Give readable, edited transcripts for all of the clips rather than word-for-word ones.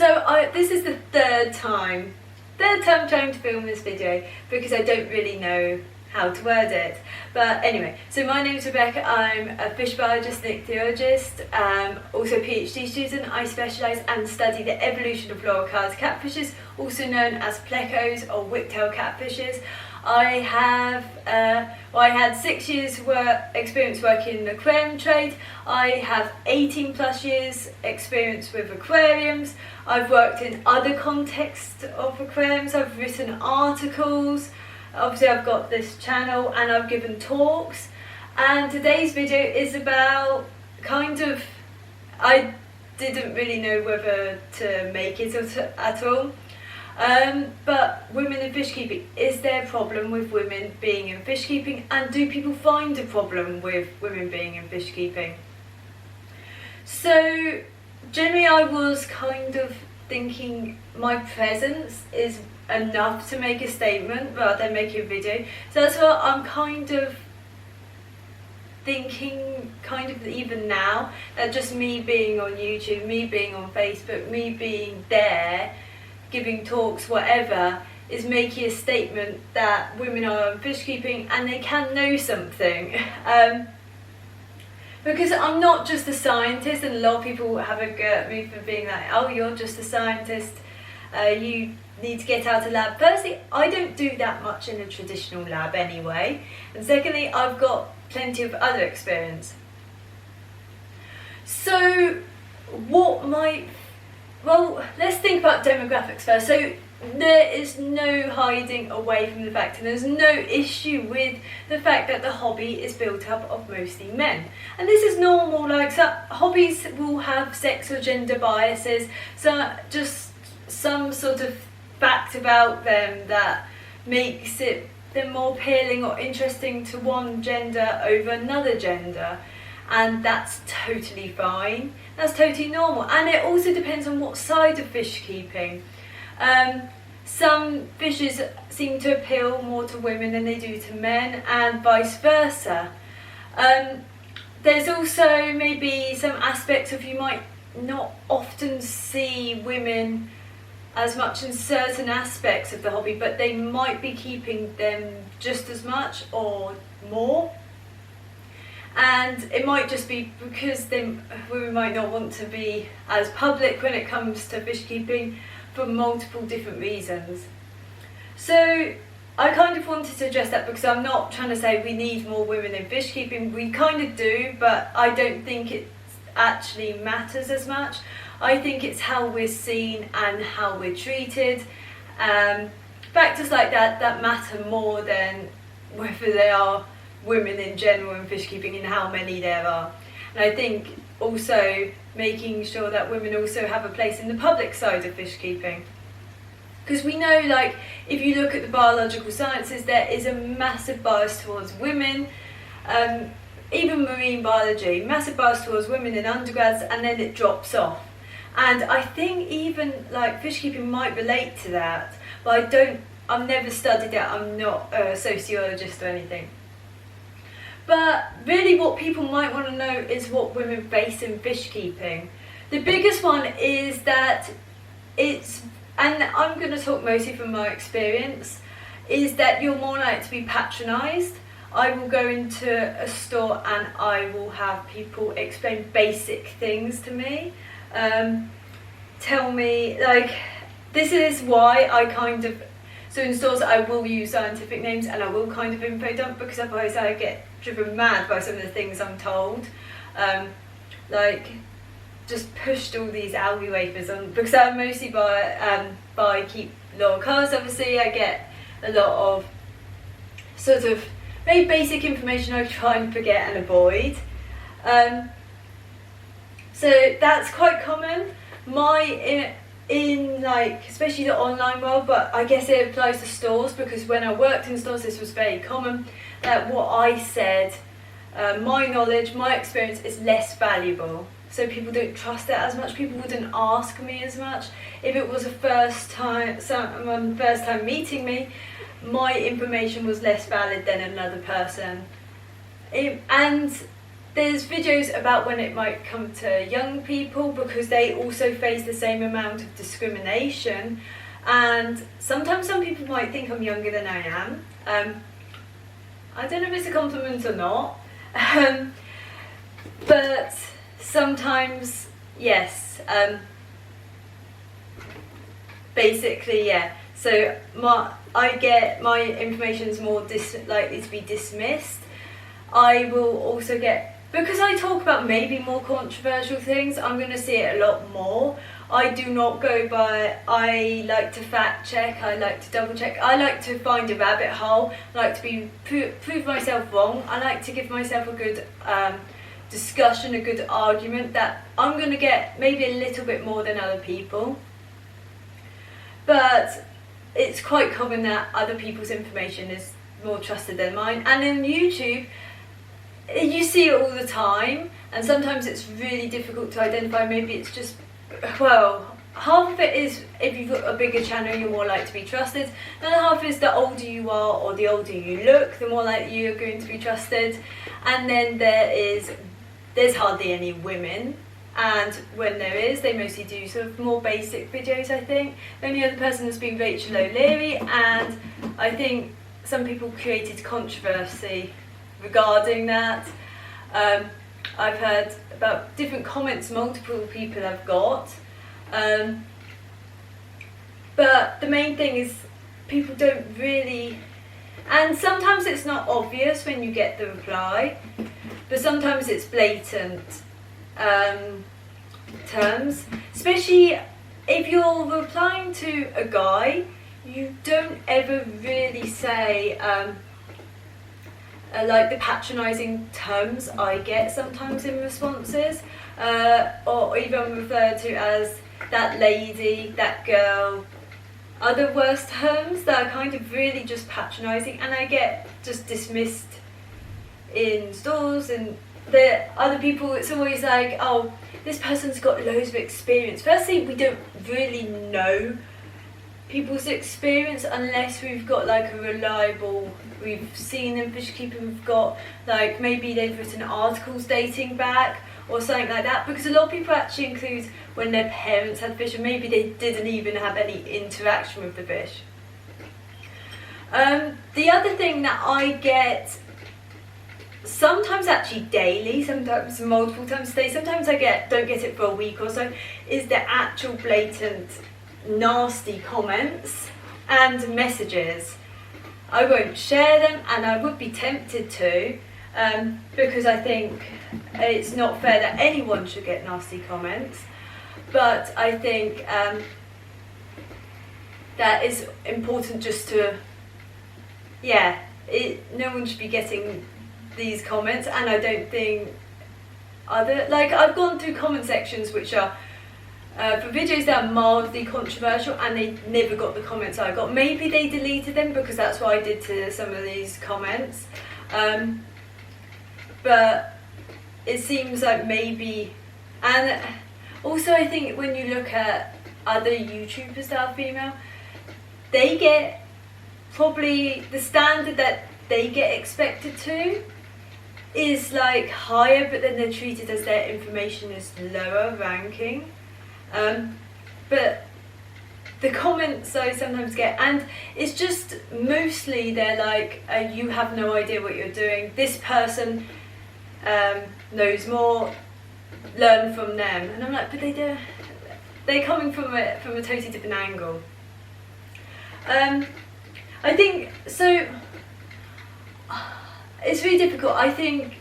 This is the third time trying to film this video because I don't really know how to word it. But anyway, so my name is Rebecca. I'm a fish biologist and ichthyologist, also a PhD student. I specialise and study the evolution of fluorocarbon catfishes, also known as plecos or whiptail catfishes. I had 6 years experience working in the aquarium trade. I have 18 plus years experience with aquariums. I've worked in other contexts of aquariums. I've written articles. Obviously I've got this channel and I've given talks. And today's video is about I didn't really know whether to make it at all. But women in fish keeping, is there a problem with women being in fish keeping, and do people find a problem with women being in fish keeping? So generally I was kind of thinking my presence is enough to make a statement rather than making a video. So that's what I'm kind of thinking, even now, that just me being on YouTube, me being on Facebook, me being there, giving talks, whatever, is making a statement that women are in fish keeping and they can know something. Because I'm not just a scientist, and a lot of people have a go at me for being like, oh, you're just a scientist, you need to get out of lab. Firstly, I don't do that much in a traditional lab anyway, and secondly, I've got plenty of other experience. So let's think about demographics first. So there is no hiding away from the fact, and there's no issue with the fact that the hobby is built up of mostly men. And this is normal, like some hobbies will have sex or gender biases, so just some sort of fact about them that makes them more appealing or interesting to one gender over another gender. And that's totally fine, that's totally normal, and it also depends on what side of fish keeping. Some fishes seem to appeal more to women than they do to men, and vice versa. There's also maybe some aspects of, you might not often see women as much in certain aspects of the hobby, but they might be keeping them just as much or more. And it might just be because women might not want to be as public when it comes to fish keeping for multiple different reasons. So I kind of wanted to address that, because I'm not trying to say we need more women in fish keeping. We kind of do, but I don't think it actually matters as much. I think it's how we're seen and how we're treated. Factors like that matter more than whether they are women in general in fish keeping and how many there are. And I think also making sure that women also have a place in the public side of fish keeping, because we know, like, if you look at the biological sciences, there is a massive bias towards women. Even marine biology, massive bias towards women in undergrads, and then it drops off. And I think even like fish keeping might relate to that, but I've never studied it. I'm not a sociologist or anything. But really what people might want to know is what women face in fish keeping. The biggest one is that and I'm going to talk mostly from my experience, is that you're more likely to be patronised. I will go into a store and I will have people explain basic things to me. Tell me, like, this is why so in stores I will use scientific names and I will kind of info dump, because otherwise I get driven mad by some of the things I'm told. Like, just pushed all these algae wafers on, because I mostly keep fluorocarbons. Obviously I get a lot of sort of very basic information I try and forget and avoid. So that's quite common. In like, especially the online world, but I guess it applies to stores, because when I worked in stores this was very common, that what I said, my knowledge, my experience is less valuable. So people don't trust it as much, people wouldn't ask me as much. If it was someone first time meeting me, my information was less valid than another person. And there's videos about when it might come to young people, because they also face the same amount of discrimination, and sometimes some people might think I'm younger than I am. I don't know if it's a compliment or not, but sometimes, yes, basically, yeah. So I get my information's more likely to be dismissed. I will also get, because I talk about maybe more controversial things, I'm going to see it a lot more. I do not go by, I like to fact check, I like to double check, I like to find a rabbit hole, I like to prove myself wrong, I like to give myself a good discussion, a good argument that I'm going to get maybe a little bit more than other people. But it's quite common that other people's information is more trusted than mine. And in YouTube, you see it all the time, and sometimes it's really difficult to identify. Maybe it's just, well, half of it is if you've got a bigger channel, you're more likely to be trusted. And half is the older you are or the older you look, the more likely you're going to be trusted. And then there's hardly any women. And when there is, they mostly do sort of more basic videos, I think. The only other person has been Rachel O'Leary, and I think some people created controversy regarding that. I've heard about different comments multiple people have got. But the main thing is people don't really, and sometimes it's not obvious when you get the reply, but sometimes it's blatant. Terms, especially if you're replying to a guy, you don't ever really say like the patronising terms I get sometimes in responses, or even referred to as that lady, that girl, other worse terms that are kind of really just patronising, and I get just dismissed in stores. And the other people, it's always like, oh, this person's got loads of experience. Firstly, we don't really know people's experience unless we've got like a reliable, we've seen them fish keeping, we've got like maybe they've written articles dating back or something like that, because a lot of people actually include when their parents had fish and maybe they didn't even have any interaction with the fish. The other thing that I get, sometimes actually daily, sometimes multiple times a day, sometimes I don't get it for a week or so, is the actual blatant nasty comments and messages. I won't share them, and I would be tempted to, because I think it's not fair that anyone should get nasty comments, but I think that is important just to, no one should be getting these comments. And I don't think I've gone through comment sections which are for videos that are mildly controversial, and they never got the comments I got. Maybe they deleted them, because that's what I did to some of these comments, but it seems like maybe. And also I think when you look at other YouTubers that are female, they get probably the standard that they get expected to is like higher, but then they're treated as their information is lower ranking. But the comments I sometimes get, and it's just mostly they're like, you have no idea what you're doing, this person knows more, learn from them. And I'm like, but they're coming from a totally different angle. I think so. It's really difficult. I think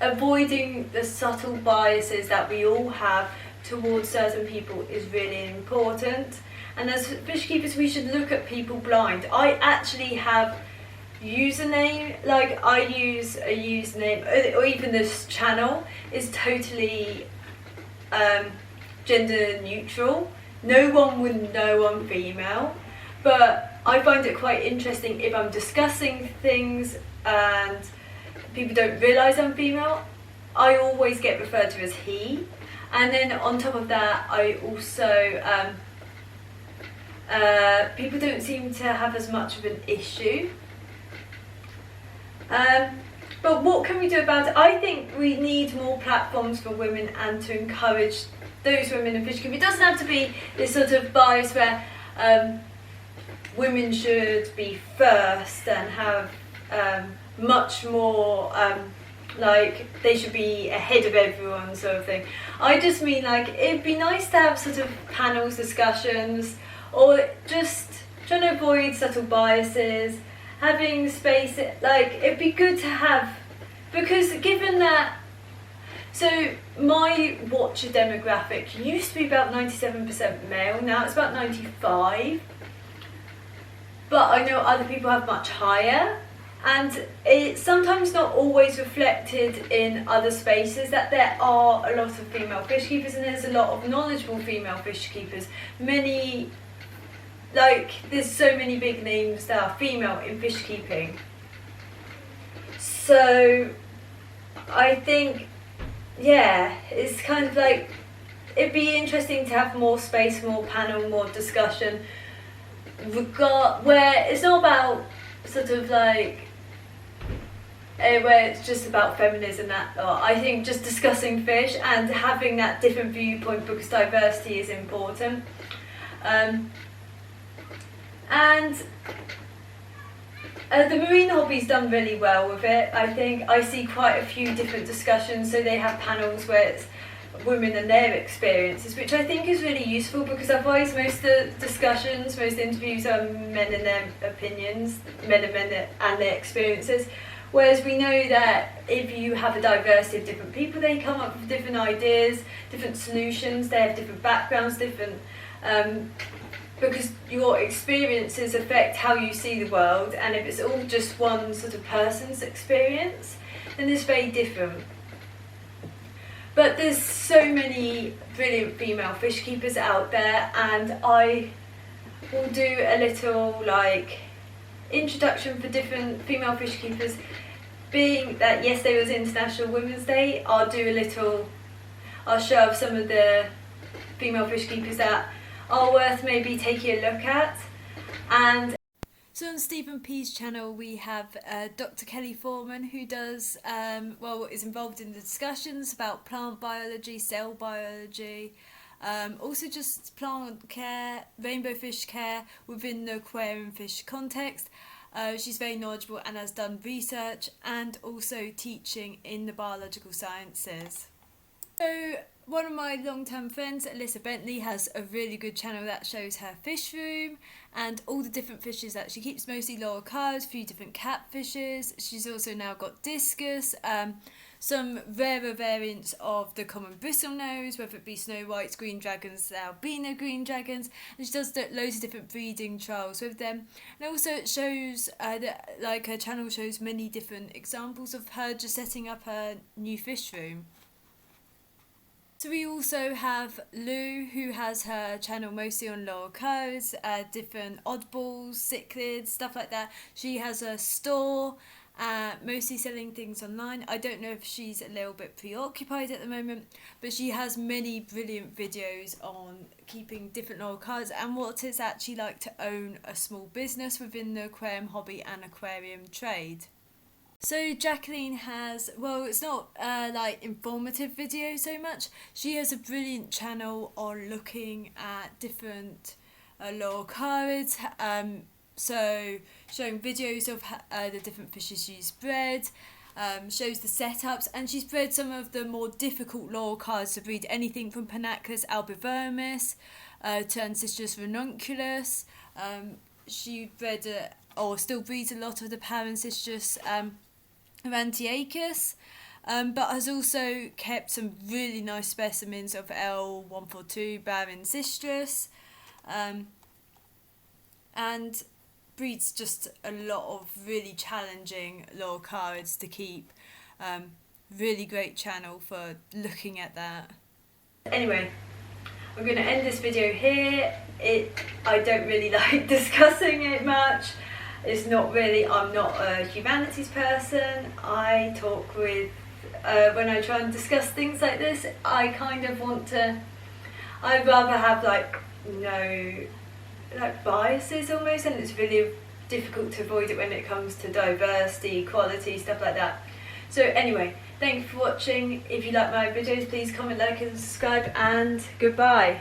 avoiding the subtle biases that we all have towards certain people is really important. And as fish keepers, we should look at people blind. I actually have username, like I use a username, or even this channel is totally gender neutral. No one would know I'm female, but I find it quite interesting if I'm discussing things and people don't realise I'm female, I always get referred to as he. And then on top of that, I also, people don't seem to have as much of an issue. But But what can we do about it? I think we need more platforms for women and to encourage those women in fishkeeping. It doesn't have to be this sort of bias where women should be first and have much more, like they should be ahead of everyone sort of thing. I just mean like it'd be nice to have sort of panels, discussions, or just trying to avoid subtle biases, having space, like it'd be good to have, because given that, so my watcher demographic used to be about 97% male, now it's about 95%, but I know other people have much higher, and it's sometimes not always reflected in other spaces that there are a lot of female fish keepers, and there's a lot of knowledgeable female fish keepers. Many, like there's so many big names that are female in fish keeping. So I think, yeah, it's kind of like, it'd be interesting to have more space, more panel, more discussion, where it's not about sort of like, where it's just about feminism, that I think just discussing fish and having that different viewpoint, because diversity is important. And the marine hobby's done really well with it. I think I see quite a few different discussions, so they have panels where it's women and their experiences, which I think is really useful, because otherwise most of the discussions, most interviews are men and their opinions, men and their experiences. Whereas we know that if you have a diversity of different people, they come up with different ideas, different solutions, they have different backgrounds, different, because your experiences affect how you see the world, and if it's all just one sort of person's experience, then it's very different. But there's so many brilliant female fish keepers out there, and I will do a little like introduction for different female fish keepers. Being that yesterday was International Women's Day, I'll show off some of the female fish keepers that are worth maybe taking a look at. And so on Stephen P's channel we have Dr. Kelly Foreman, who does is involved in the discussions about plant biology, cell biology, also just plant care, rainbow fish care within the aquarium fish context. She's very knowledgeable and has done research and also teaching in the biological sciences. So one of my long-term friends, Alyssa Bentley, has a really good channel that shows her fish room and all the different fishes that she keeps, mostly loricas, a few different catfishes. She's also now got discus, some rarer variants of the common bristlenose, whether it be snow whites, green dragons, albino green dragons, and she does loads of different breeding trials with them. And also it shows, her channel shows many different examples of her just setting up her new fish room. So we also have Lou, who has her channel mostly on loricas, different oddballs, cichlids, stuff like that. She has a store, mostly selling things online. I don't know if she's a little bit preoccupied at the moment, but she has many brilliant videos on keeping different loricas and what it's actually like to own a small business within the aquarium hobby and aquarium trade. So Jacqueline has, it's not informative video so much. She has a brilliant channel on looking at different loricarids, so showing videos of the different fishes she's bred, shows the setups, and she's bred some of the more difficult loricarids to breed, anything from Panacus albivermis to Ancistrus ranunculus. She bred still breeds a lot of the Parancistrus Rantiacus, but has also kept some really nice specimens of L142 Barancistrus, and breeds just a lot of really challenging loricarids to keep. Really great channel for looking at that. Anyway, I'm going to end this video here. I don't really like discussing it much. It's not really, I'm not a humanities person. I talk with, when I try and discuss things like this, I kind of want to, I'd rather have no biases almost, and it's really difficult to avoid it when it comes to diversity, equality, stuff like that. So anyway, thank you for watching. If you like my videos, please comment, like and subscribe, and goodbye.